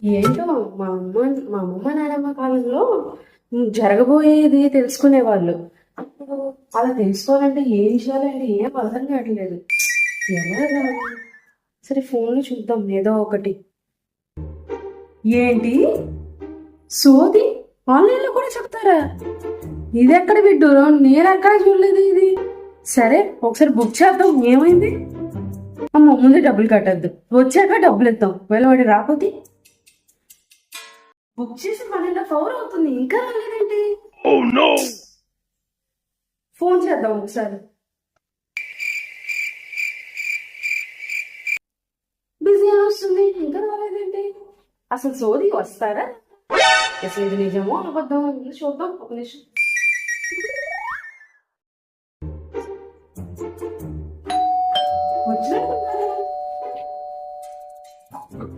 ఏంటో మా అమ్మ మా అమ్మమ్మ నానమ్మ కాలంలో జరగబోయేది తెలుసుకునేవాళ్ళు. ఇప్పుడు అలా తెలుసుకోవాలంటే ఏం చేయాలంటే ఏం అర్థం కావట్లేదు. ఎలాగా? సరే ఫోన్లో చూద్దాం ఏదో ఒకటి. ఏంటి సోది ఆన్లైన్లో కూడా చెప్తారా? ఇది ఎక్కడ విడ్డూరం, నేను ఎక్కడ చూడలేదు ఇది. సరే ఒకసారి బుక్ చేద్దాం, ఏమైంది? అమ్మ ముందే డబ్బులు కట్టద్దు, వచ్చాక డబ్బులు ఇద్దాం. వెళ్ళవాడి రాకపోతే బుక్ చేసి 1.5 hours అవుతుంది, ఇంకా రాలేదేంటి? ఫోన్ చేద్దాం ఒకసారి. బిజీ వస్తుంది, ఇంకా రాలేదేంటి? అసలు సోది వస్తారా? అసలు ఇది నిజమో అబద్ధం చూద్దాం ఒక నిమిషం.